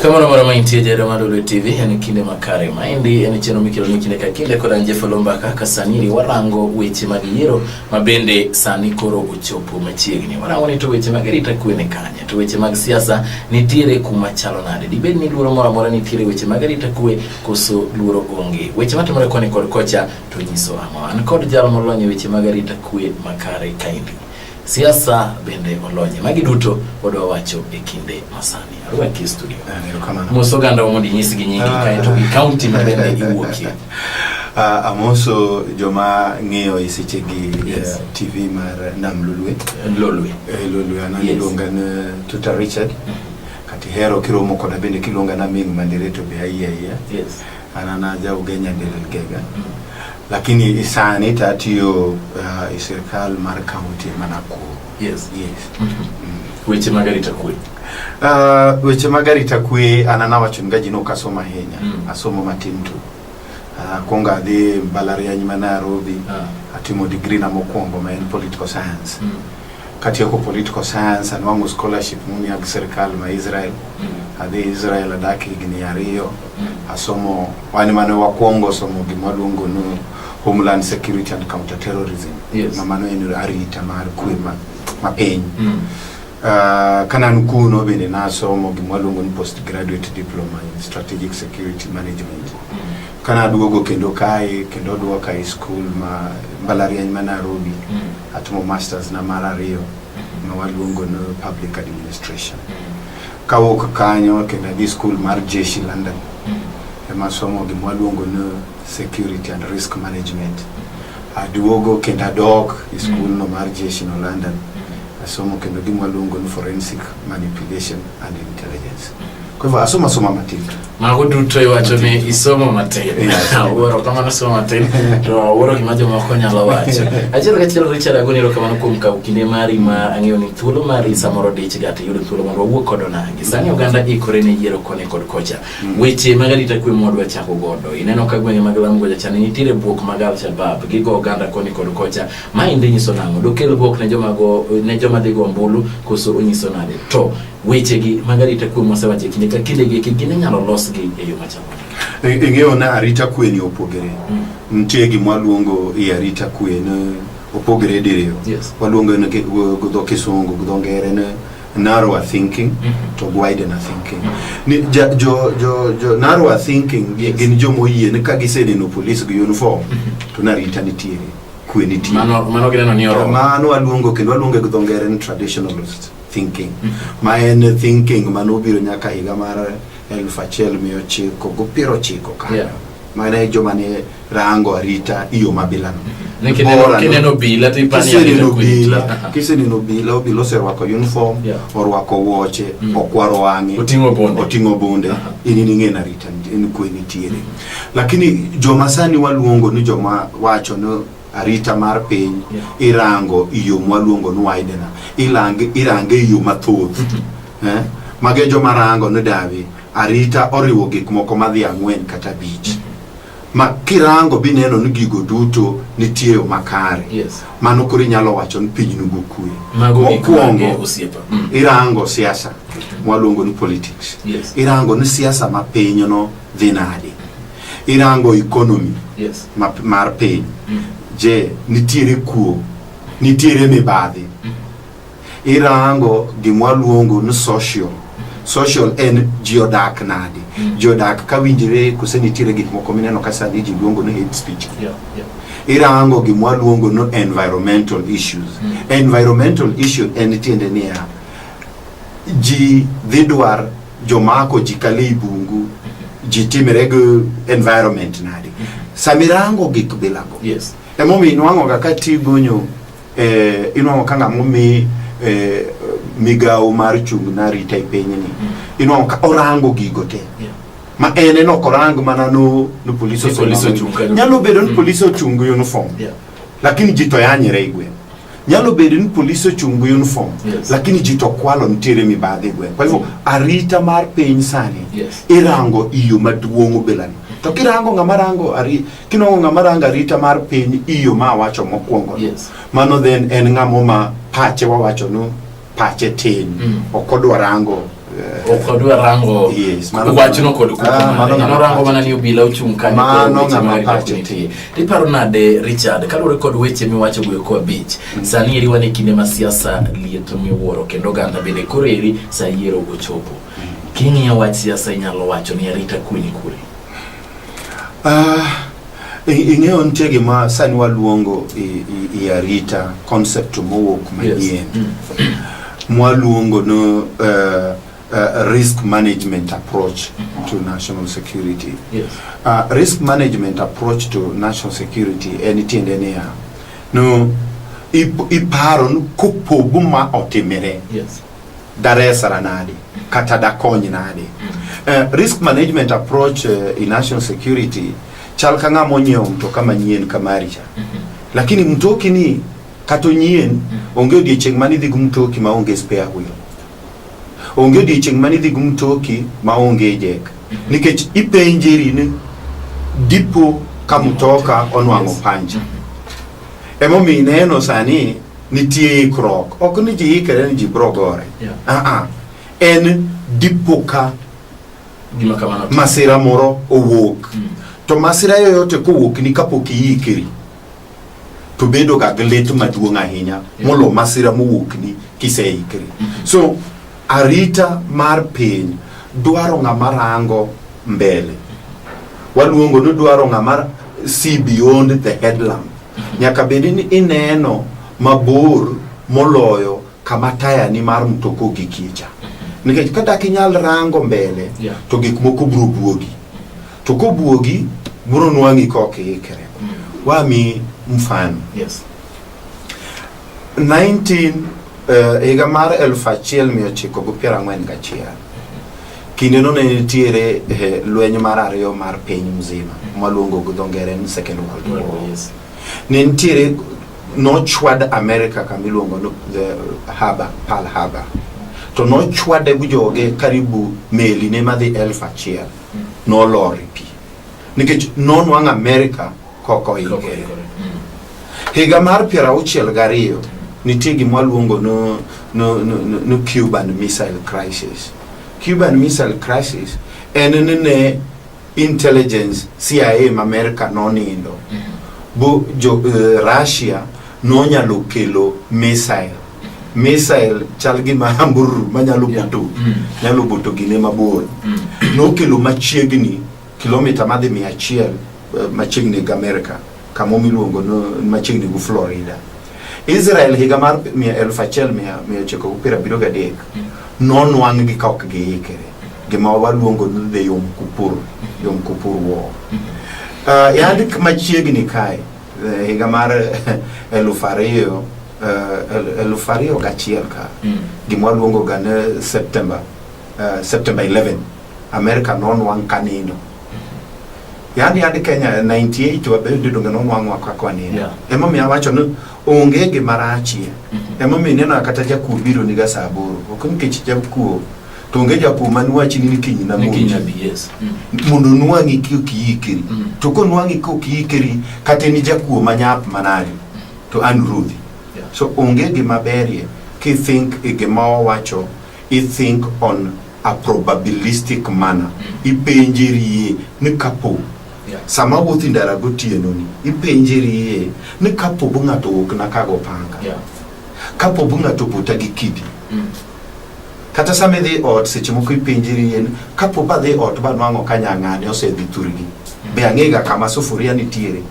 Kama mara mainti ya Ramadolo TV yani kinde makare maindi yani cheno mikilo nikine kakinde koda njefolomba kaka saniri warango weche magiyero mabende sani koro uchopo machiegni warango ni to weche magarita kuene kanya to weche mag siasa nitiere kumachalo nade dibed ni luoro mora mora nitiere weche magarita kue koso luoro onge weche matimore koni kod kocha to nyiso an kod jalo molonye weche magarita kue makare kaindi siasa bende olonye magi duto odwa wacho ekinde masani arwa ki studio Musoganda omondi nyisi gi nyingi kaito gi county mabende iwuokie amoso joma ng'eyo isechegi TV mar Nam Lolwe anani longana Tuta Richard kati hero kiromo koda bende kilongana Ming Mandireto be ayaya anana ja ugenya Delgega lakini isani tatiyo serikali mar county manako weche magarita kwe weche magarita kwe anana wachungaji no kasoma henya asomo matintu konga de Mbalariany ma Nairobi atimo degree na mokwongo ma en political science kati yako political science anwangu scholarship muni ya serikali ma Israel ade Israel adaki gini ariyo asomo wani mano wakwongo somo gimadungu no Homeland Security and Counterterrorism mamano enu arita mar kwe mapeny kana nukuno bende nasomo gimadungu ni postgraduate diploma in strategic security management kana duogo kendo duoka school ma Mbalariany ma Nairobi atimo masters na marariyo ma walungo no public administration kawoka kanyo kendo di school mar Jeshi London masomo gimadungo no security and risk management aduogo kendo dog school no mar Jeshi no London asomo kendo gimadungo no forensic manipulation and intelligence kwa hivyo asoma matinto magudu to iwacho ni isomo matene woro kama nasoma matene to woro kimajo makonya la wacho ajira kachiro Richard agoniro kama nukumka ukinde mari ma ang'eyo ni thuolo mari samoro dich gati yudo thuolo mondo wuok kodona gisani Uganda ikore ne yiero kone kod kocha weche magarita kwe modwa chako godo ineno kagwenge magalam goja chane nitire buok magal Shabab gigo Uganda kone kod kocha mainde nyiso nango dokel buok ne joma digo mbulu koso unyiso nade to weche gi magarita kwe mosewache kinde gi kigine nyalo los gi e yo machamo ng'eyo na arita kwe ni opogere ntie gi mwaluongo i arita kwe ne opogere diriyo waluongo ne go kisungu go ngere ne narrow thinking to widen thinking ni jo narrow thinking gin jomo yie ne ka gisene no police gi uniform to narita nitiere kwe nitiere mano gino ni oro mano waluongo kendo waluongo go ngere ne traditionalist thinking ma en thinking manobiro nyaka higa mar 1990 ma ne joma ne rango arita iyo mabilano kineno bila tipani kiseni no bila obilo serwako uniform orwako woche okwaro wangi otingo bonde ini ng'ena rita en kweni tiere lakini joma sani waluongo ni joma wacho no arita mar piny irango iyo mwaluongo no waidena irange iyo mathoth mage joma rango no davi arita oriwo gik moko madhi ang'wen kata bich ma kirango bineno ni gigo duto nitie makare mano kuri nyalo wacho ni piny nugo kue mokwongo irango siasa mwaluongo ni politics irango ni siasa ma piny no dhi nade irango economy mar piny je nitiere kuo nitiere mibadhi irango gimwaluongo ni social en geodak nadi geodak kawinjire kusenitire gik moko mineno kasa diji luongo no hate speech irango gimwaluongo no environmental issue en tiende niya ji dhidwar jomako jikale bungu jitimrego environment nadi samirango gik bilago emomi inwango ga kati gonyo inwango kanga momi migao mar chung na rita e piny ni ino ka orango gigo te ma ene no korango mana no police ochung nyalo bedo ni police ochung uniform lakini jito yanyere igwe nyalo bedo ni police ochung uniform lakini jito kwalo ntiere mibadhi igwe kwa hivyo arita mar piny sani irango iyo maduong' belani to kirango ngamarango kinongo ngamaranga arita mar piny iyo ma wacho mokwongo mano then en ngamo ma pache wawacho no pache tin okodwa rango yes wachno kod rango mana ni obila ochung kanyo mano ngama pache tin iparo nade Richard kalore kod weche miwacho go ko beach sani iri wane kinde ma siasa lieto miwuoro kendo ganda bende koreri sa yiero go chopo king'iyo wach siasa inyalo wacho ni arita kuni kure ing'eyo nitie gima sani waluongo i arita concept mowuok manyien mwaluongo no risk management approach to national security. Risk management approach to national security tiende niya no iparo no kopo buma otimere daresara nadi kata dakony nadi. Risk management approach in national security chal ka ng'ama onyiewo mtoka manyien kamaricha lakini mtoki ni kato nyien onge odiochieng' mani dhi gumtoki ma onge spare wheel onge odiochieng' mani dhi gumtoki ma onge jek nikech ipenjeri ni dipo ka mtoka onwang'o pancha emomiyo ineno sani nitie ikruok ok ni ji ikre ni ji bro gore en dipo ka masira moro owuok to masira yoyote kowuok ni kapok iikri to bedo ga glet maduong' ahinya molo masira mowuok ni kiseikri so arita mar piny dwaro ng'ama rango mbele waluongo ni dwaro ng'ama see beyond the headlamp nyaka bedi ni ineno mabor moloyo kama taya ni mar mtoko gikicha nikech kata kinyal rango mbele to gik moko bro buogi to ko buogi bro nwang'i kokikre wami mfano 19 mar 1941 kinde no ne nitiere lweny mar ariyo mar piny mzima maluongo go dongere ni Second World War ne nitiere no chwad America kamiluongo no Pearl Harbor to no chwade bujoge karibu meli ne madhi 1000 no lori pi nikech non wang America koko ikere higa mar 62 nitie gima luongo no Cuban Missile Crisis. Cuban Missile Crisis en ne intelligence CIA ma America nonindo bo Russia no nyalo kelo missile chalgi mahamburu manyalo buto gine mabor no kelo machiegni kilomita madhi 100 machiegni ga America kama miluongo no machiegni gu Florida. Israel higa mar 1973 non wang gi kok gi ikere gima waluongo no the Yom Kippur War. Yandi machiegni kai higa mar 2001 ka gima waluongo ga ne September 11 America non wang kanino yandi Kenya 98 wabedo donga non wang wakwa nino ema mi awacho no onge gi marachie ema mi neno kata jakubiro ni ga saboro okon kech jakuo to onge japu manwachi ni kinyi na mondo nwangi kiyikiri to ko nwangi ko kiyikiri kata ni jakuo manyap manari to anrudhi so onge gi maberie ki think igema wacho I think on a probabilistic manner ipenjiri ni kapo sama wuthi ndara gotieno ni ipenjiri ni kapo bunga to okna kago panga kapo bunga to puta gi kidi kata same dhi ot seche moko ipenjiri kapo ba dhi ot ba nwango kanyang'ane osedhi turgi be ang'ega kama sufuria nitiere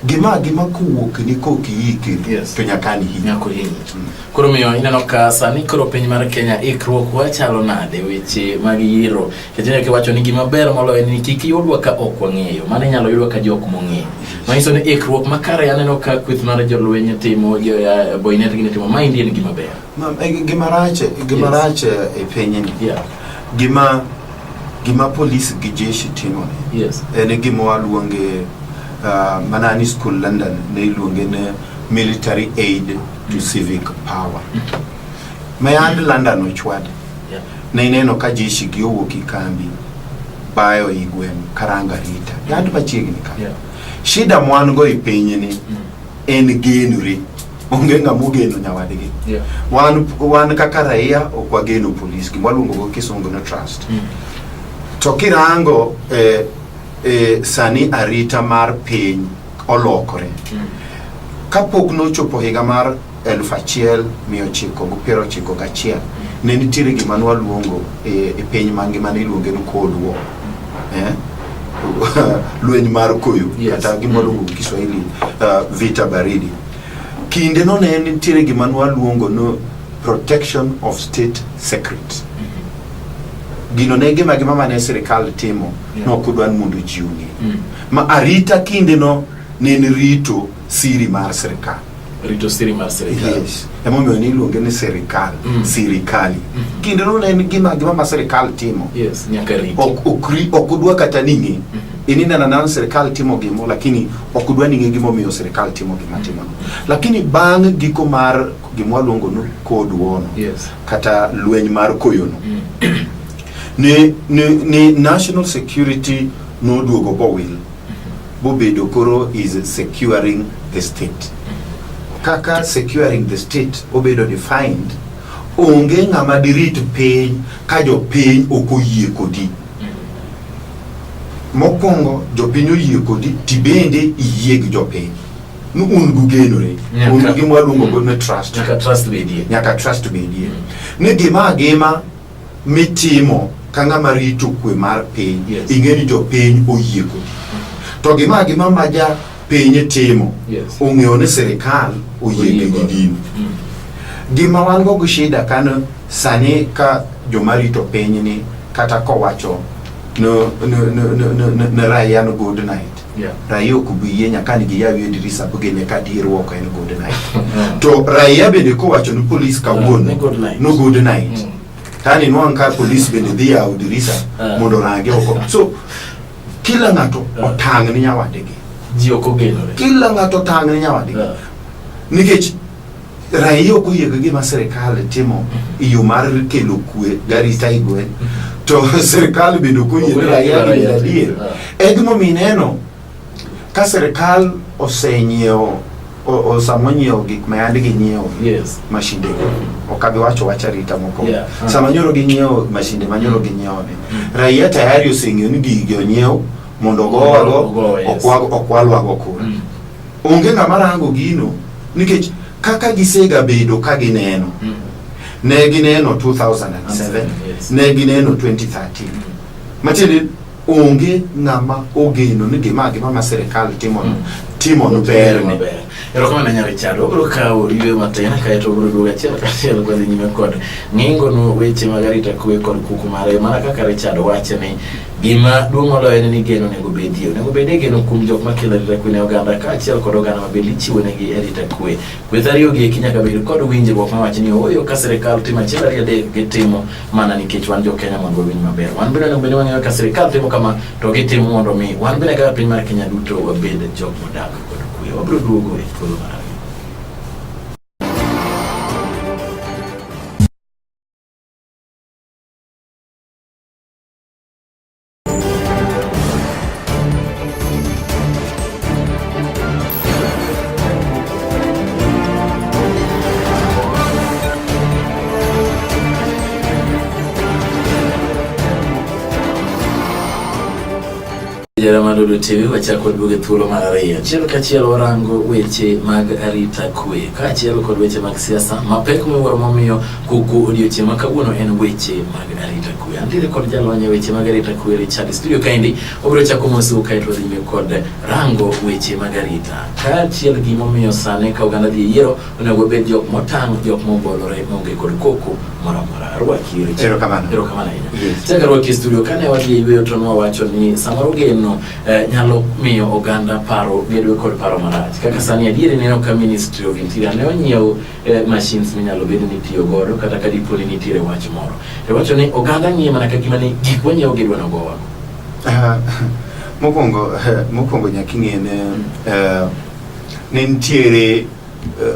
gima kuwuok ni koki yikiri to nyakani hinyi koro miyo ineno ka sani koro piny mar Kenya ikruok wachalo nade weche mag yiero ketene kiwacho ni gima ber moloyo ni kik yudwa ka ok wang'eyo mane nyalo yudwa ka jok mong'eyo Maiso ne ikruok makare aneno ka kwith mar jolweny timo boynet gi timo mind en gima ber. Gima rach e piny ni. Gima police gi jeshi timo ni. Yes. En gima waluonge manani school London ne iluonge ne military aid to civic power. Mayand London ochwad. Ne ineno ka jeshi gi owuok ikambi bayo igwem karanga rita. Yand machiegni ka. Shida mwan go i piny ni en genuri. Onge ng'ama ogeno nyawadgi. Wan kaka raia ok wageno police, gima waluongo go kisungu no trust. To kirango sani arita mar piny olokore. Kapok nochopo higa mar 1991 ne nitiere gima waluongo e piny mangima ne iluonge ni Cold War. Lweny mar koyo kata gima waluongo Kiswahili vita baridi. Kinde no ne nitiere gima waluongo no protection of state secrets. Gino ne gima mane sirikal timo no kudwan mondo jiungi. Ma arita kinde no ne rito siri mar sirikal. Rito siri mar sirikal. Yes. Emomiyo ni iluonge ni sirikal, sirikali. Kinde no ne gima ma sirikal timo. Yes, nyaka rito. Okudwa kata ning'i. Inina na sirikal timo gimo lakini okudwa ning'i gimo miyo sirikal timo gima timo. Lakini bang' giko mar gima waluongo no Cold War. Yes. Kata lweny mar koyo no. Ni national security no duogo bowil. Bobedo koro is securing the state. Kaka securing the state obedo defined, onge ng'ama dirit piny ka jo piny okoyie kodi. Mokwongo jo piny oyie kodi tibende iyie gi jo piny. Un gugenore. Un gima waluongo go ne trust. Nyaka trust bedie. Nyaka trust bedie. Ne gima mitimo ka ng'ama rito kwe mar piny. Ing'eni jo piny oyie kodi. To gima maja piny timo. Ong'eyo ne sirikal oyie gi dini. Gima wango go shida kano sani ka jomarito piny ni kata kowacho no raia no good night. Raia okubiye nyaka ni giyawie dirisa bugene ka dirwoko en good night. To raia bende kowacho no police kawuono no good night. Tani nwanka police bende dhia dirisa mondo range oko. So kila ng'ato otang' ni nyawadegi. Ji ok ogenore. Kila ng'ato otang' ni nyawadegi. Nikech raia ok oyie gi gima sirikal timo iyo mar kelo kwe garita igwe. To sirikal bende ok oyie ni raia gi adier. Egmo mineno ka sirikal osenyiewo osamonyiewo gik mayande gi nyiewo mashinde okabi wacho rita moko. Samanyoro gi nyiewo mashinde manyoro gi nyiewo raia tayari oseng'eyo ni gigi onyiewo mondo gowago okwalwago kura. Onge ng'ama rango gino nikech kaka gisega bedo ka gineno. Ne gineno 2007, ne gineno 2013. Matiende onge ng'ama ogeno ni gima ma sirikal timo no berne. Erokamano nya Richard, obro kawo ywe matena kaeto obro duoga achiel kwa nyime kod ng'ingo no weche mag arita kwe kod kuku mare mana kaka Richard wacho ni gima duong' moloyo en ni geno nego bedie geno kuom jok makelo arita kwe ne oganda kaachiel kod oganda mabende ichiwo negi arita kwe. Kweth ariyo gi nyaka bed kod winjruok mawacho ni oyo ka sirikal timo achiel ariyo adek gitimo mana nikech wan jo Kenya mondo winy maber. Wan bende onego bed wang'eyo ka sirikal timo kama to gitimo mondo mi wan bende kaka piny mar Kenya duto wabed jok modak kod kwe. Wabro duogo e thuolo mar ariyo. Jaramadolo TV wachako duoge thuolo mar ariyo. Achiel kachiel warango weche mag arita kwe kaachiel kod weche mag siasa mapek miwuoro momiyo kuku odiochieng' ma kawuono en weche mag arita kwe. Antiere kod jalony weche mag arita kwe Richard studio kaendi obiro chako mosu kaeto dhime kod rango weche mag arita. Kaachiel gimomiyo sane ka oganda dhi yiero onego bed jok motang' jok mobolore maonge kod koko moramora. Arwaki Richard. Erokamano. Erokamano ahinya. Chaka rwaki studio kane wadhi yweyo to nwawacho ni samoro geno no nyalo miyo oganda paro bedo kod paro marach kaka sani adiere neno ka Ministry of Interior ne onyiew machines minyalo bedo ni tiyo godo kata ka dipo ni nitiere wach moro to wacho ni oganda ng'iye mana ka gima ni gik wanyiew gidwa no gowa mokongo nyaki ng'ene ne nitiere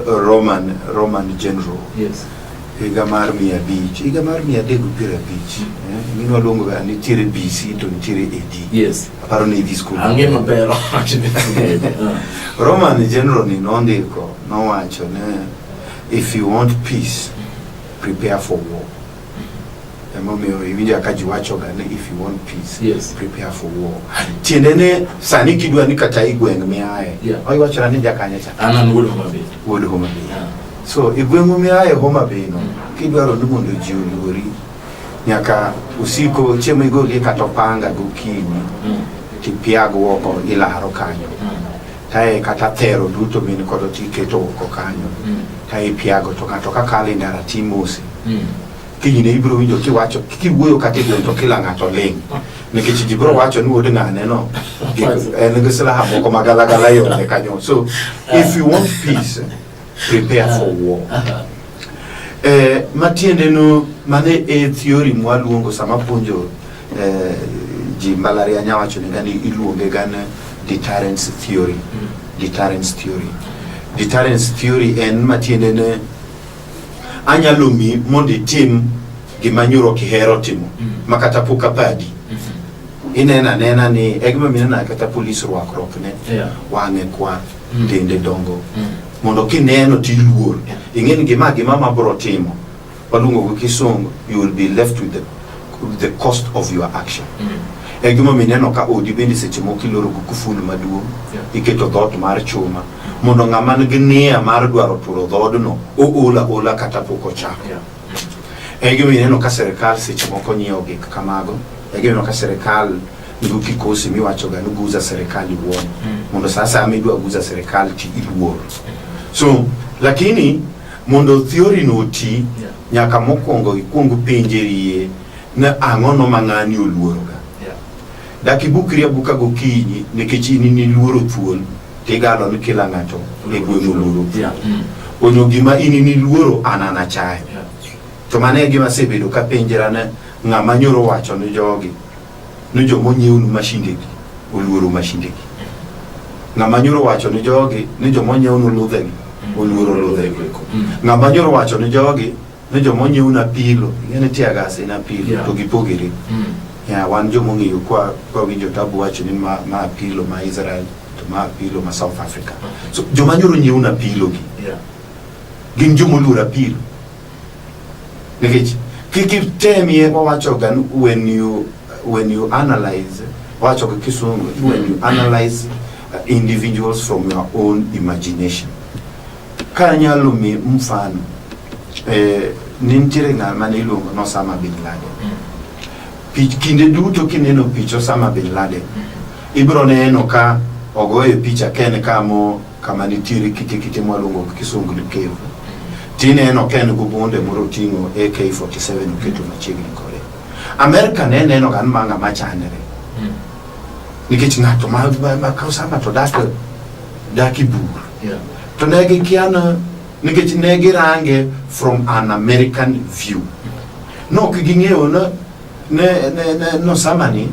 Roman general higa mar 500 higa mar 350 minwa luongo ga nitiere BC to nitiere AD aparo ni this school ang'e maber Roman general ni nondiko nowacho ne if you want peace prepare for war emomiyo iwinja ka ji wacho ga ne if you want peace prepare for war tiende ne sani kidwa ni kata igweng miae oiwacho ni jakanya cha anan wuod Homa Bay so igwengu miae Homa Bay no kidwaro ni mondo ji olwori nyaka usiko chiemo igoli kata panga gokinyi tipiago oko ilaro kanyo tae kata thero duto mini kodo tiketo oko kanyo tae piago to ka kalendara timose kinyine ibro winjo kiwacho kiwuoyo kata to kila ng'ato ling nikech jibro wacho ni wuod ng'ane no en gisela hamoko magalagala yo ne kanyo so if you want peace prepare for war matiende no mane theory mwaluongo sama puonjo ji malaria nyawacho ni gani iluonge gana deterrence theory en matiende ne anyalo mi mondi tim gimanyuro kihero timo makata puka padi inena ni egma minena kata police rwakruok ne wange kwa dende dongo mondo kineno tiluor ingeni gima mabro timo walungo go kisongo you will be left with the cost of your action egma mineno ka odi bendi seche moko iloro go kufulu maduong iketo dot mar chuma mondo ng'ama nigi nia mar dwaro turo dhodno ola kata poko chako egma mineno ka serikal seche moko nyiewo gik kamago egma mineno ka serikal ndu kikosi miwacho ga nuguza serikali uone mondo sasa amedwa guza serikali ti iluor so lakini mondo theory no ti nyaka mokongo ikungu penjerie na angono mang'ani oluoro ga daki bukria buka gokinyi nikech ni luoro thuol tigalo ni kila ng'ato e gweno luoro onyo gima ni luoro anana chayo to mane gima sebedo ka penjera na ng'ama nyoro wacho ni jogi no jomo nyiew nu mashindegi oluoro mashindegi ng'ama nyoro wacho ni jogi ni jomo nyiew nu ludhegi oluoro ludhegi ng'ama nyoro wacho ni jogi ni jomo nyiew na pilo ngene tiagas na pilo to gipogere wan jomo ng'iyo kwa winjo tabu wacho ni ma pilo ma Israel to ma pilo ma South Africa so joma nyoro nyiew na pilo gi gin jomo luora pilo nikech kikitemie wacho gan when you analyze wacho kisungu when you analyze individuals from your own imagination kanyalo mi mfano nintire ng'ama ilongo no Osama bin Laden kinde duto kineno picha Osama bin Laden ibro neno ka ogoye picha ken kama nitire kiti mwalongo kisungu ni kevu tineno ken gubonde morotingo AK47 uketo machiegni kore America neno gan manga machandere nikech ng'ato ma kausama to daki bur to negi kiana nikech negi range from an American view no kigingeo no samani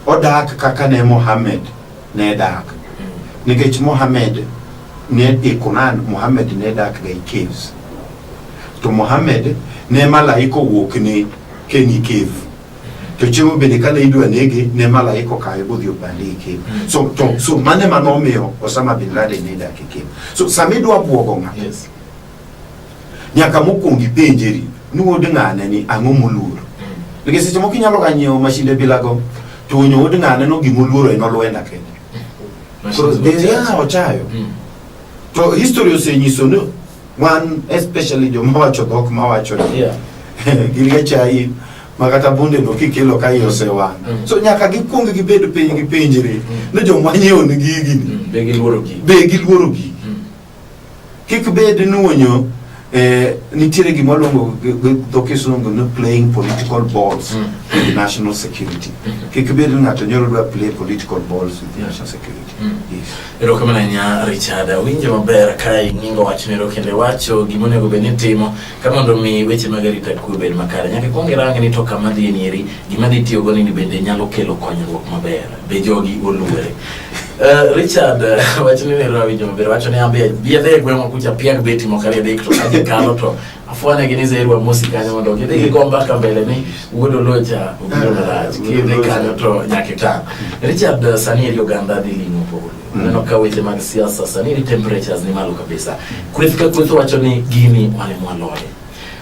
odak kaka ne Mohammed ne dak nikech Mohammed ne ikonan Mohammed ne dak ga caves to Mohammed ne malaiko wuok ne keni cave to chiemo bende kana idwa nege ne malaiko kae bodhi obandi cave so mane manomio Osama bin Laden ne dak cave so samidwa buogo nga nyaka mokongi penjeri nuode ng'ane ni ang'o moluor nikech seche moko inyalo ganyieo mashinde bilago to nyode ng'ane no gimoluoro en olwenda kende so ochayo to history osenyiso no one especially joma wacho dhok mawacho gilga chai makata bunde no kikelo ka yose wan so nyaka gikwong gibedo piny gi penjre no joma nyiewo ni gigi be giluoro gi kik bed nuonyo nitiere gimolongo dokisungo no playing political balls with national security. Kikibedi ngato nyoro dwa play political balls with national security. Yes. Ero kama nya Richard winje maber kai ningo wachinero kende wacho gimone go benitimo kama ndo mi weche magarita kube makare nyaka kongerange ni toka madhi nieri gimadhi tiyo go ni bende nyalo kelo konyruok maber be jogi oluore. Richard wachinene ro winje maber wacho ne ambe biadhe gwemo kucha piag beti mokale dekto aje kalo to afuana ginize irwa musika nyo ndo kide gomba kambele ni wodo locha ubiro malaj kide kanyo to nyakita. Richard sani eri Uganda dilingo po neno kaweche mag siasa sani temperatures ni malo kabisa kufika kwetu wacho ni gini wale mwalole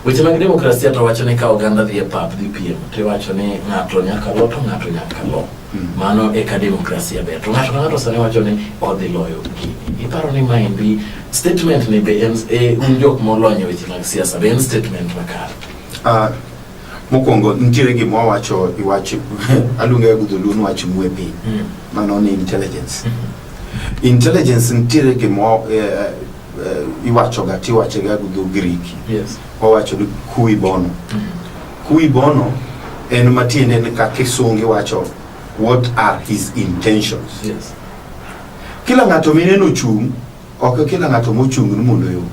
weche mag demokrasia to wacho ni ka Uganda dhie pap dhi piem to wacho ni ngato nyaka lo to ngato nyaka lo mano e ka demokrasia ber to ngato sani wacho ni odhi loyo gini iparo ni maimbi statement ni be unjok molonyo weche mag siasa be statement makare. Mokongo ntiere gimo wacho iwachi alunga gudulunu wachi mwepi mano ni intelligence. Intelligence ntiere gimo iwacho gati wache ga gudu Greek. Yes. Wacho du kui bono. Kui bono en matine ne ka kisongi wacho what are his intentions. Yes. Kila ngato mineno chung ok kila ngato mochung ni mondo yo.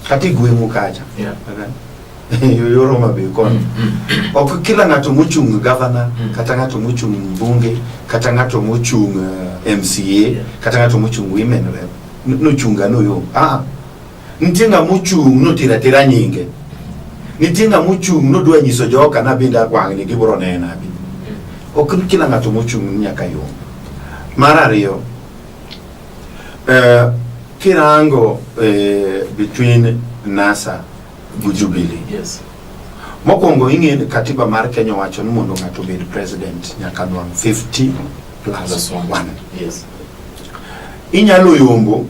Kati gwemu kacha. Yeah. Yoro mabe kon. Ok kila ngato mochung governor, kata ngato mochung mbunge, kata ngato mochung MCA, kata ngato mochung women rep. No chunga no yo. Ntinga mochung no tira nyinge. Nitinga mochung no dwa nyiso joka na binda kwang ni gibro nena bi. Ok kila ngato mochung nyaka yo. Marario kirango between NASA Jubilee. Yes. Mokongo ingene katiba mar Kenya wacho ni mondo ngato bed president nyaka nwang 50 plus 1. Yes. Inyalo yombo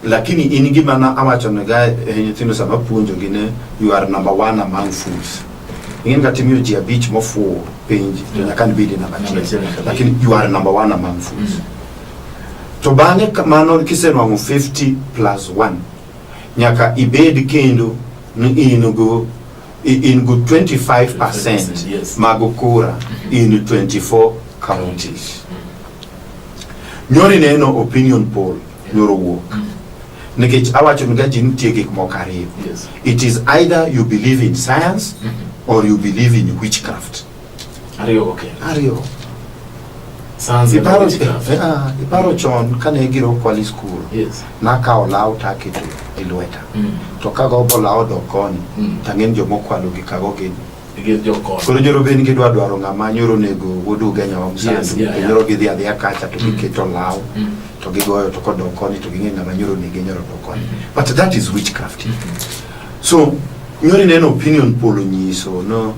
lakini inigi mana awacho nega nyithindo sama puonjo gine you are number 1 among fools. Ingene katimio ji abich mofu penji nyaka bedi number 10 lakini you are number 1 among fools. To bane mano kisenwango 50 plus 1 nyaka ibed kendo in go 25% yes. magokura in 24 counties. Nyori neno opinion poll nyoro walk. Nekech awacho ngaji ntiege kmokari. Yes. It is either you believe in science or you believe in witchcraft. Are you okay? Are you? Sounds like witchcraft. Iparo chon kane giro kwali school. Yes. Naka olao takitu ilueta. To kago bolao dokoni. Tangen jomokwalo gikago gini. Koro joro beni gidwa dwaro ngama nyoro nego wodu genya wa msandu. Nyoro gidhi adhia kacha to giketo lao. To gigoyo to kodokoni to ginge ngama nyoro nege nyoro dokoni. But that is witchcraft. So nyori neno opinion poll nyiso no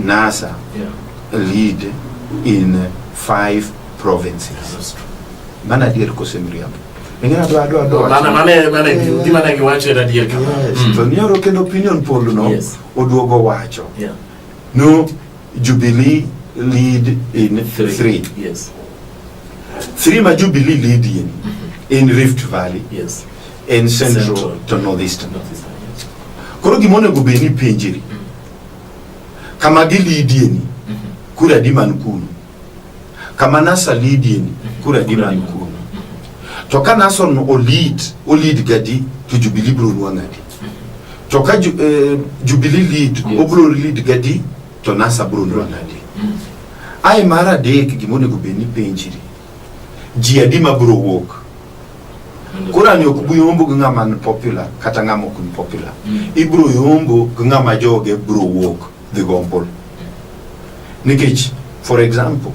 NASA lead in 5 provinces. Mana dier kosemriam. Ngena do mana dimana giwacho da dier kama. To nyoro kendo opinion poll no oduogo wacho. Yeah. No, Jubilee lead in 3. Yes. 3 ma Jubilee lead in Rift Valley. Yes. In Central to Northeastern. Yes. Koro gimone go beni penjiri. Kama gi lead yeni kura di man kunu. Kama NASA lead yeni kura di man kunu. To ka NASA no o lead gadi to Jubilee bro nwangadi. To ka Jubilee lead o bro lead gadi to NASA bro nwangadi. Ai mara dek gimone go beni penjiri. Jiadi ma bro walk. Kura ni okubu yombo ngama popular kata ngama kun popular. Ibro yombo ngama joge bro walk the gombol. Nikech for example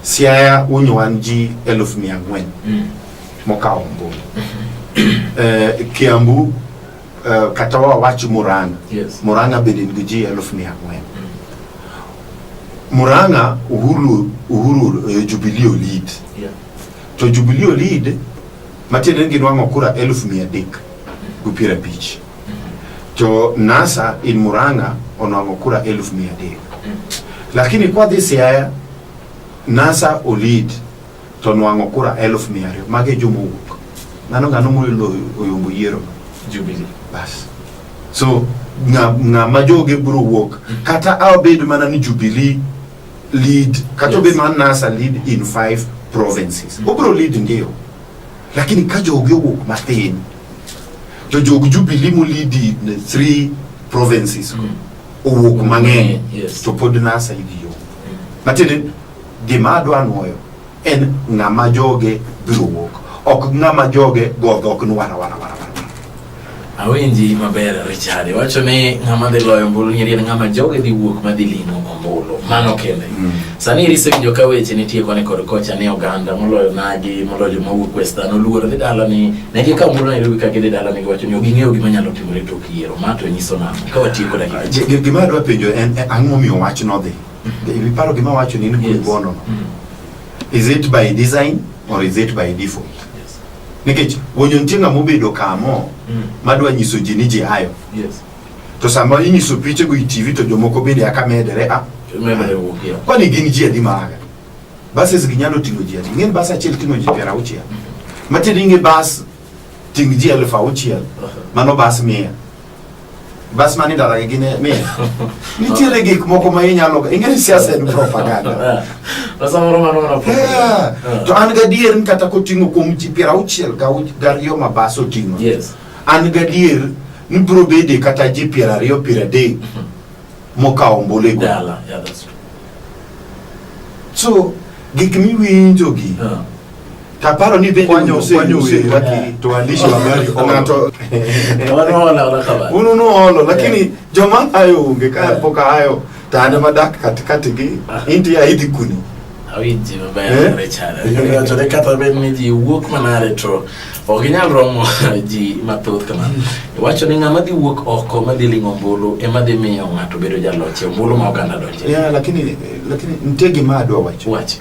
Siaya unyoanji 1400 moka ombo. Kiambu katawa wachi Muranga. Yes. Muranga bedin giji 1400. Muranga uhuru Jubilee lead. Yeah. To Jubilee lead matene ngidwango kura 1100 gupira beach. To NASA in Muranga onwango kura 1100. Lakini kwa this year NASA o lead to nwango kura 1100 mage jumu. Nano ngano mulilo oyombo yero Jubilee. Bas. So ng'ama joge bro work kata abed mana ni Jubilee lead kata be man NASA lead in 5 provinces obro lead ndio lakini ka joge work mathin to jog Jubilee mu lead in 3 provinces o work mang'eny to pod NASA idio mathin gima adwa nuoyo en ng'ama joge bro work ok ng'ama joge godhok nwara awinji maber Richard wacho ni ng'ama dhi loyo ombulu nyiri ng'ama joge dhi wuok madhi limo ombulu mano kende sani rise winjo ka weche nitie kone kod kocha ne oganda moloyo nagi moloyo mawuok Western oluoro dhi dala ni negi ka ombulu Nairobi ka gidhi dala ni wacho ni ging'eyo gima nyalo timore tok yiero mato nyiso namo ka watiyo kod dakika gima adwa penjo en ang'o miyo wach no dhi iparo gima wacho ni ni bono is it by design or is it by default nikech wonyo ntinga mobedo kamo madwa nyiso ji ni ji hayo to sama inyiso piche go TV to jomoko bende aka medere kwani gin ji adi maga basi ziginyalo tingo ji adi ng'en basa achiel tingo ji 60 matedi nge bas ting ji 1000 mano bas 100 bas mani dala gine 100 nitiere gik moko ma inyalo ing'en siasa en propaganda to an gadier kata kotingo kuom ji 60 gariyo mabaso tingo an gadier ni bro bede kata ji 20 mokawo mbole go so gik mi winjo gi taparo ni bende kwanyo to waandishi wa habari onato uno no lakini joma hayo ungeka poka hayo taanda madak katikati gi inti ya hidi kuni awinji maber Richard to de kata ben ni ji wuok manare to oginyal romo ji mathoth kama wacho ni ng'ama dhi wuok oko madhi lingo ombulu ema dhi miyo ng'ato bedo jaloch ombulu ma oganda donje lakini ntegi ma adwa wacho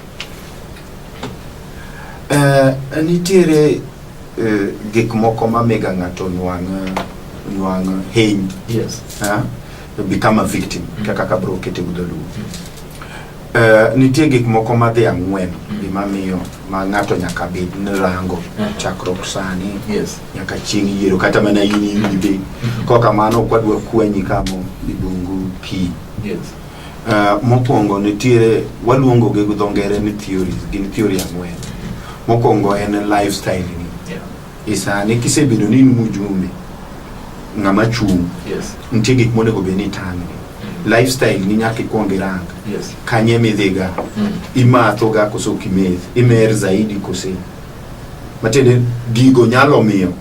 nitiere gik moko ma mega ng'ato nwang heny become a victim kaka kabro kete budalu nitie gik moko ma dhi ang'wen gima miyo ma ng'ato nyaka bed ni rango chakruok sani nyaka chieng' yiero kata mana in be koka mano kwadwa kwenyi kamo ibungu pi mokwongo nitiere waluongo gi dho ngere ni theories gin theory ang'wen mokwongo en lifestyle ni isani kisebedo ni mujumbe ng'ama chung nitie gik monego bed ni tang'ni lifestyle ni nyaka ikuongi rang kanye midhiga imatho ga koso kimeth imer zaidi kose matende gigo nyalo miyo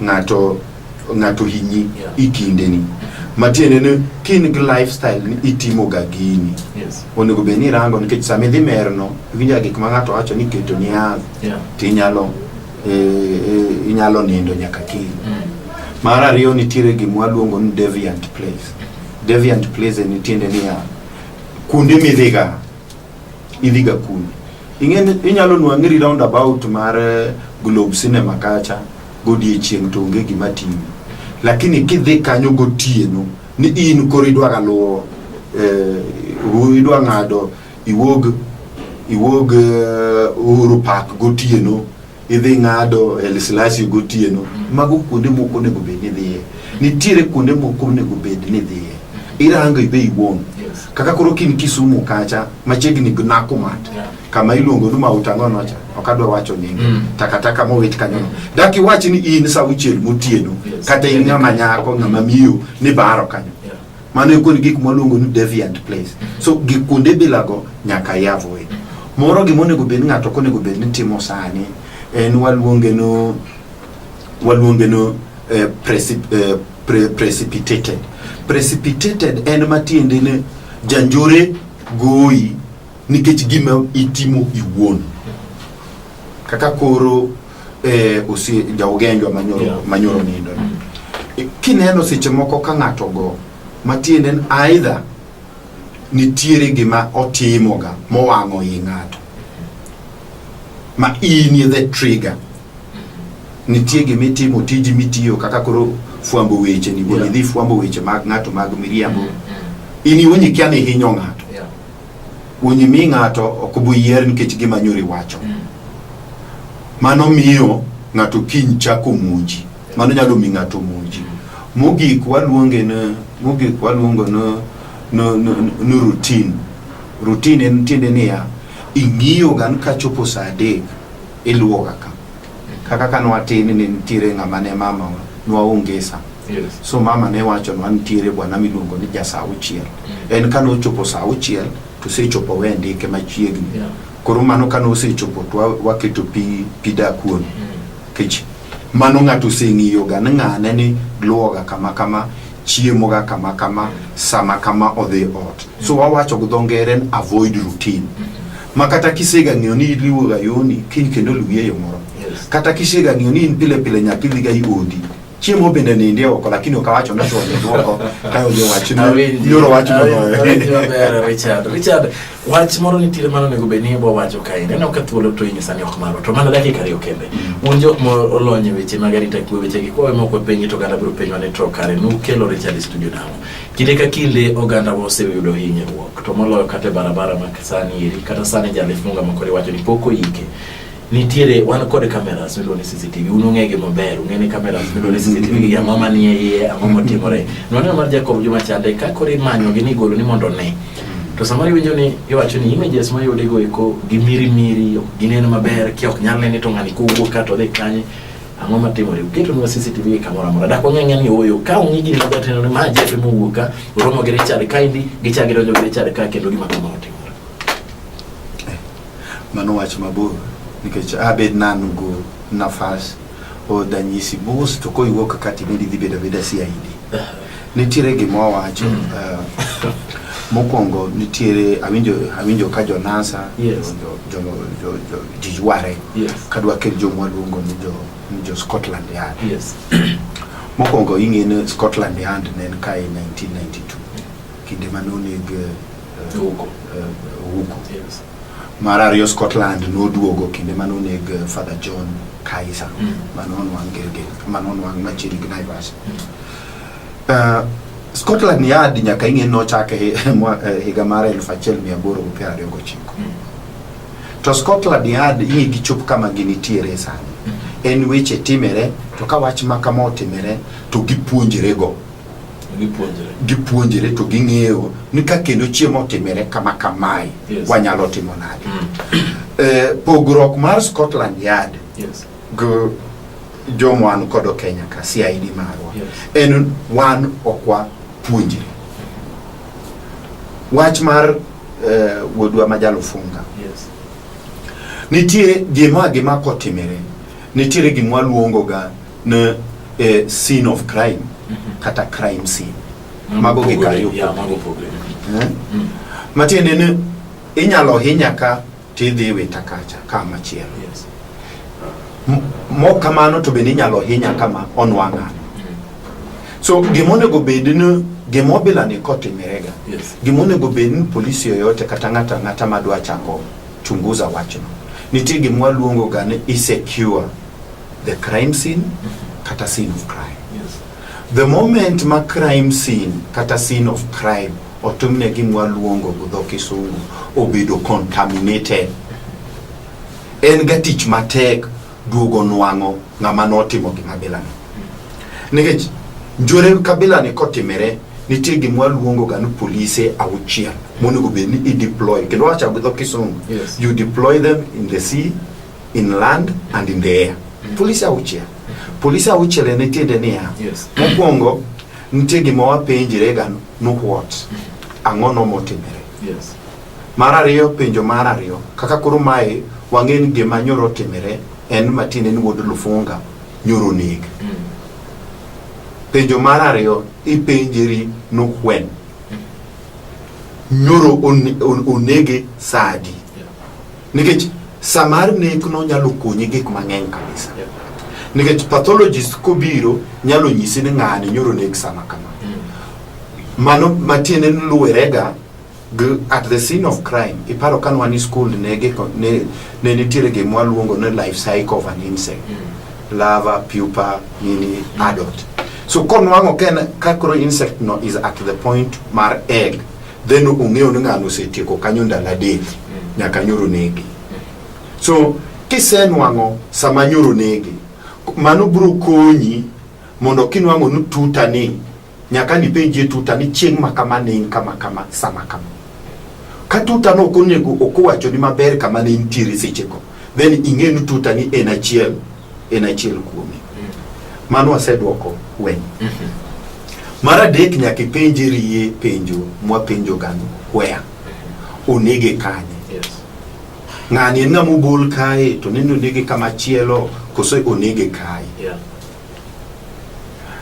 ng'ato hinyi ikinde ni matende ne kin gi lifestyle ni itimo ga gini onego be ni rango nikech sama dhi merno winja gik ma ng'ato wacho ni keto ni tinyalo inyalo nindo nyaka kiny mar ariyo nitiere gimwa luongo ni deviant place ni tiende ni kunde midhiga idhiga kundi inyalo nwang'iri roundabout mar Globe Cinema kacha godiechieng' to onge gima timi lakini kidhi kanyo gotieno ni in koro idwa galuwo idwa ng'ado iwuog Uhuru Park gotieno idhi ng'ado El Selassie gotieno mago kuonde moko nego bed ni dhiye nitiere kuonde moko nego bed ni dhiye irango ibe iwuon kaka koro kin Kisumu kacha machiegni gi Nakumatt kama iluongo ni Mautangono cha okadwa wacho nyingi takataka mowit kanyo daki wach ni in sa uchiel motieno kata in ng'ama nyako ng'ama miyo ni baro kanyo mano e kuonde gik mwaluongo ni deviant place so gikunde bilago nyaka yavoe moro gimonego bed ng'ato konego bed ni timo sani en waluonge no precipitated en matiende ne janjore goyi nikech gima itimo iwuon kaka koro osi jaugenjwa manyoro nindo kineno seche moko ka ng'ato go matiende either nitiere gima otimoga mowang'o i ng'ato ma in the trigger nitie gima itimo tiji mitiyo kaka koro fwambo weche ni boni dhi fwambo weche mag ng'ato mag miriambo ini wonyi kia ni hinyo ng'ato wonyi mi ng'ato okubuyier nikech gima nyori wacho mano miyo ng'ato kiny chako muji mano nyalo mi ng'ato muji mogik waluonge no routine en tiende niya ing'iyo gan kachopo saa 3 iluoga kaka kanwa tin ni nitiere ng'ama ne mama nwaonge sa. So mama ne wacho nwa nitiere bwana miluongo ni jasa 6 en kano chopo saa 6 to sechopo wende ke machiegni koro mano kano sechopo to waketo pi da kuon kech mano ng'ato seng'iyo ga ng'ane ni luoga kama chiemo ga kama sama kama odhi ot. So wawacho go ngere avoid routine makata kisega ng'iyo ni liwoga yoni kiny kendo luye yo moro kata kisega ng'iyo ni pile nyapili ga iodi chiemo bende ni ndio oko lakini ukawacho na shwa ndio kayo ndio wacho nyoro wacho Richard wach moro ni tire mano nego beni bo wacho kai neno ka thuolo to inyisa ni ok maro to mana dakika ariyo kende unjo mo olonye weche magarita ku weche gi ko mo ko penyi to ganda biro penyo ne to kare nu kelo Richard studio nawo kinde ka kinde oganda wo se yudo hinyruok to moloyo kate barabara makasani iri kata sane jale funga makore wacho ni poko yike nitiere wan kod cameras miloni CCTV unongege maber ungene cameras miloni CCTV ya mama ni yeye amomo timore nwana mar Jacob Juma Chande ka kore manyo gini golo ni mondo ne to samari winjo ni iwacho ni images ma yode go eko gimiri gineno maber ki ok nyal ne to ngani ko wuoka to de kanye amomo timore uketo no CCTV kamera mora da ko ng'enya ni oyo ka ungigi ni magateno ni maje fe mo wuoka romo gere Richard kaindi gichagi donjo gere Richard ka kendo gima kama otimore mano wach mabor nikech abed nanu go nafas o danyisi bus to ko iwoka kati bedi beda CID nitiere gimo wacho mokongo nitiere awinjo ka Jonasa jo jiware kadwa kel jo mwaluongo ni jo Scotland Yard mokongo ingene Scotland Yard nen kai 1992 kinde manoneg huko Marario Scotland no duogo kinde manoneg Father John Kaiser manon wang machiri gnaivas Scotland Yard nyaka ing'e no chake higa mara 1829 to Scotland Yard igi chop kama ginitiere sana en weche timere to ka wach makama otimere to gipuonjre to ging'eyo ni ka kendo chiemo otimere kama kamae wanyalo timo nade pogruok mar Scotland Yard go jomwan kodo Kenya ka CID marwa en wan okwa puonjre wach mar wodwa majalo funga nitie gima kotimere nitiere gimwa luongo ga na scene of crime kata crime scene mago gikayo matiende ne inyalo hinya ka tidhi wita kacha kama chielo mo kamano to bende inyalo hinya kama onwang'ano so gimonego bedne gimobila ni kotimerega gimonego bedne polisi yoyote kata ng'ata madwa chako chunguza wachno nitie gimwa luongo ga ni secure the crime scene kata scene of crime the moment ma crime scene kata scene of crime otumne gimwa luongo go kisungu obedo contaminated en gatich matek duogo nwang'o ng'ama notimo gimabila nikech njore kabila ni kotimere nitie gimwa luongo ga ni polise auchiel monego bed ni deploy kendo wacha go kisungu you deploy them in the sea, in land and in the air polisi auchiel ne tiende niya mokwongo nitie gima wapenjre ga no what ang'ono motimere mar ariyo penjo mar ariyo kaka koro mae wang'en gima nyoro timere en matine ni wuod Lufunga nyoro neg penjo mar ariyo ipenjeri no when nyoro onege sadi nikech samar nek no nyalo konyi gik mang'eny kabisa nikech pathologist kobiro nyalo nyisi ni ng'ani nyoro nek sama kama mano matiene luwerega at the scene of crime iparo kan wani school ne nitiere gimwa luongo ni life cycle of an insect larva pupa nini adult so konwango ken kakro insect no is at the point mar egg then ung'eyo ni ng'ano setieko kanyo ndalo 3 nyaka nyoro negi so kisenwango sama nyoro negi mano bro konyi mondo kinwango nu tuta ni nyaka ni penje tuta ni chieng makama ne kama sama kama ka tuta no konego okuwacho ni maber kama ne intiri secheko then ingenu tuta ni enachiel kuome mano asedwoko wen mara dek nyaka penjeri penjo mwa penjo gano where onege kanye ngani na mubul kae to neno nege kama chielo koso onege kae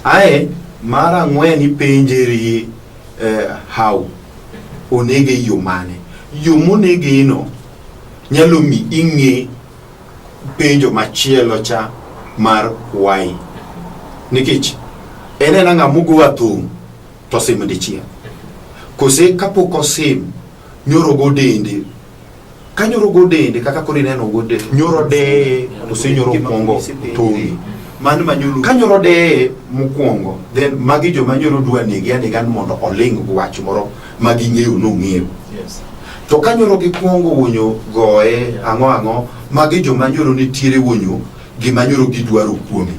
ae mara ngweni penjeri how onege yumane yumunege ino nyalo mi inge penjo machielo cha mar why nikech ene nanga mugu watu to sim dichia kose kapo kosim nyoro godende kanyoro godende kaka kori neno gode nyoro de kose nyoro kongo tongi man manyulu kanyoro de mukongo then magi jo manyoro dua negi ane gan mondo oling wach moro magi ngeo no ngeo to kanyoro gi kongo wonyo goe ango magi jo manyoro ni tire wonyo gi manyoro gi dwaro kuomi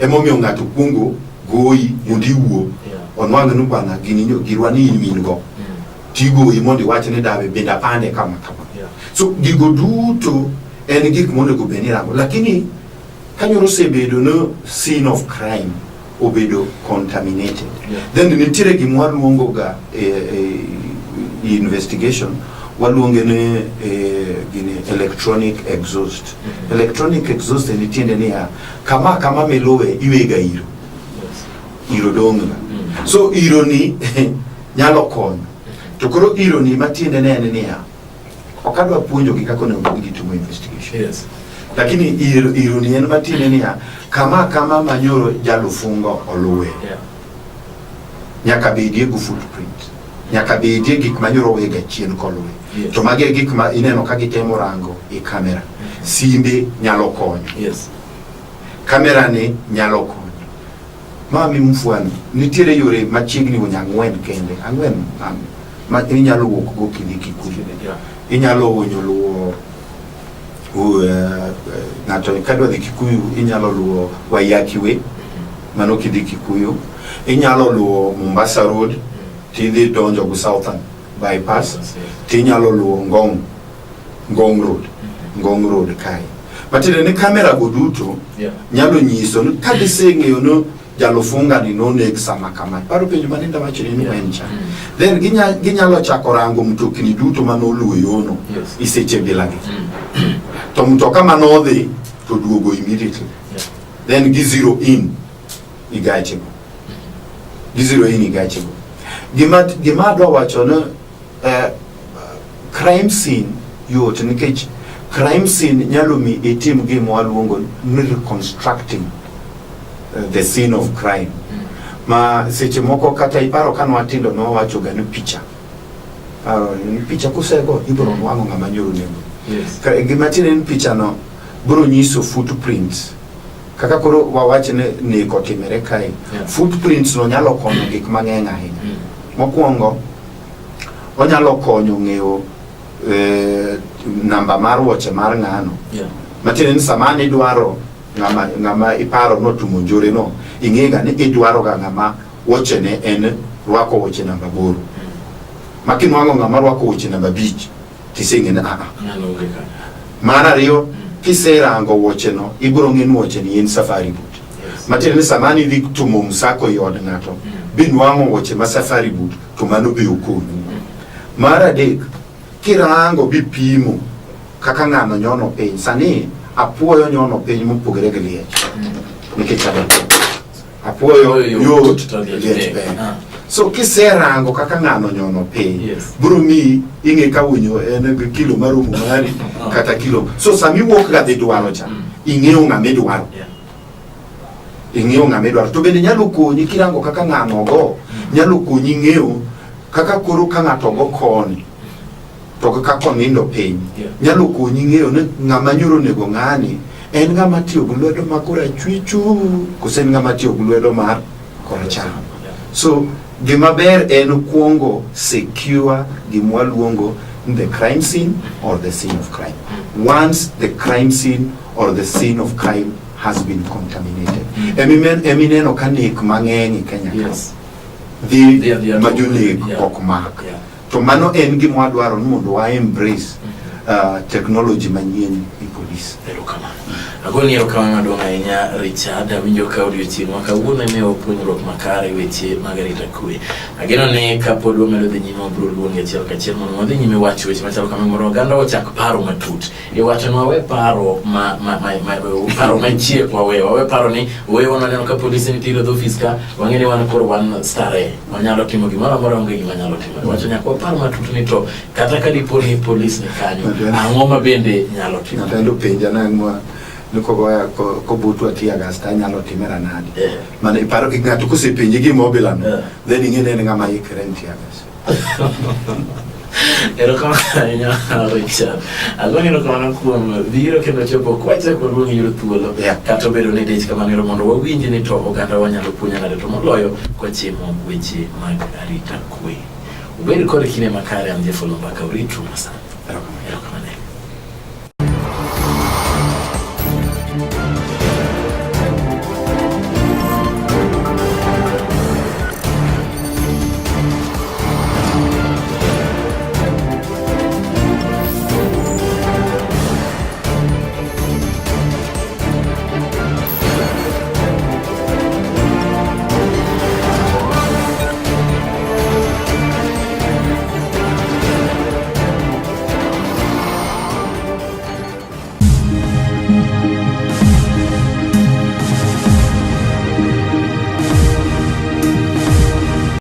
emomiyo ngato kongo goyi mundi wuo onwang nu bana gininyo girwani mingo tigo imondi wache ne dawe benda pande kama so gigo duto en gik mondo go benirago lakini kanyoro sebedo no scene of crime obedo contaminated then nitire gimwa luongo ga investigation waluonge ne gine electronic exhaust electronic exhaust ni tiende ni kama melowe iwega iro donga so iro ni nyalo konyo to koro iro ni matiende ne ni okadwa puonjo kika kono gitumo investigation lakini iro ni en matiende ni kama manyoro jalufungo oluwe nyaka bedie gu footprint nyaka bedie gik manyoro wega chien koluwe to mage gik ma ineno ka gitemo rango e kamera simbe nyalo konyo kamera ni nyalo konyo mami mfwani nitiere yore machiegni wonya ngwen kende angwen ma inyalo wuok go kidiki kudi inyalo wonyo luo nato kadwa dhi Kikuyu inyalo luo Wayakiwe mano kidiki Kikuyu inyalo luo Mombasa Road tidhi donjo go Southern bypass tinyalo luo Ngong Road kai matire ne kamera go duto nyalo nyiso no kadiseng'eyo no jalofunga ni no nek sama kama paro penjo maninda wachini ni wencha then ginyalo chako rango mtokni duto manoluo yono iseche bilagi to mtoka manodhi to duogo immediately then gizero in igachego gima do wacho no crime scene yot nikech crime scene nyalo mi itim gimo waluongo ni reconstructing the scene of crime ma seche moko kata iparo kanwa tindo no wacho ga ni picha kusego ibro nwango ngama nyoro nego gima tine ni picha no bro nyiso footprints kaka koro wawache ne kotimere kai footprints no nyalo konyo gik mang'eny ahinya mokwongo onyalo konyo ng'eyo namba mar woche mar ng'ano matine ni samani dwaro ngama iparo no tumo njore no ingega ni idwaro ga ngama woche ne en rwako woche namba 8 makinwango ngama rwako woche namba 5 tisenge na mara rio kiserango woche no ibro ng'enu woche ni en safari boot matine ni samani dhi tumo msako yod ng'ato binwango woche ma safari boot to mano bi okonu mara dek kirango bipimo kaka ng'ano nyono piny sani apuoyo nyono piny mopogore gi liech nikech apuoyo yot liech ber so kiserango kaka ng'ano nyono piny bro mi ing'e ka winyo en kilo marumo mari kata kilo so sami wuok ga dhi dwaro cha ing'eyo ng'ama idwaro to bende nyalo konyi kirango kaka ng'ano go nyalo konyi ng'eyo kaka koro ka ng'ato go koni to kaka nindo piny nyalo konyi ng'eyo ni ng'ama nyoro nego ng'ani en ng'ama tiyo gi lwedo ma korachwichu kose ng'ama tiyo gi lwedo mar koracham so gima ber en kuongo secure gima luongo the crime scene or the scene of crime. Once the crime scene or the scene of crime has been contaminated. Emineno kanik mang'eny Kenya. Yes. The majunik okmak. To mano en gima wadwaro ni mondo wa embrace technology manyien e police. Agoni erokamano maduong' ahinya Richard, awinjo ka odiochieng' ma kawuono ne opuonjruok makare weche mag arita kwe. Ageno ni kapod wamedo dhi nyime wabiro luongi achiel kachiel mondo wadhi nyime wacho weche machalo kama mondo oganda ochak paro matut. Iwachonwa wawe paro paro manchiek wawe paro ni wananeno ka polisi nitiere d'office ka wang'e ni wan koro wan stare wanyalo timo gimoro amora onge gima nyalo timo. Iwacho nyaka waparo matut ni to kata ka dipo ni polis ni kanyo ang'o ma bende nyalo timo. Natendo penja nang'wa niko ko butu atia gasta nyalo timera nadi. Mane paro ki ng'ato kosepenje gima obilano then ing'e ni ng'ama ikre ntia gas. Erokamano Richard. Agoni erokamano kuom biro kendo chopo kwacha kuom luongi yudo thuolo kata obedo ni dich kamano mondo wawinji ni to oganda wanyalo puonjo nade to moloyo kwachimo weche mag arita kwe. Ubed kod kinde makare, an Jeff Olombaka, uritu masana.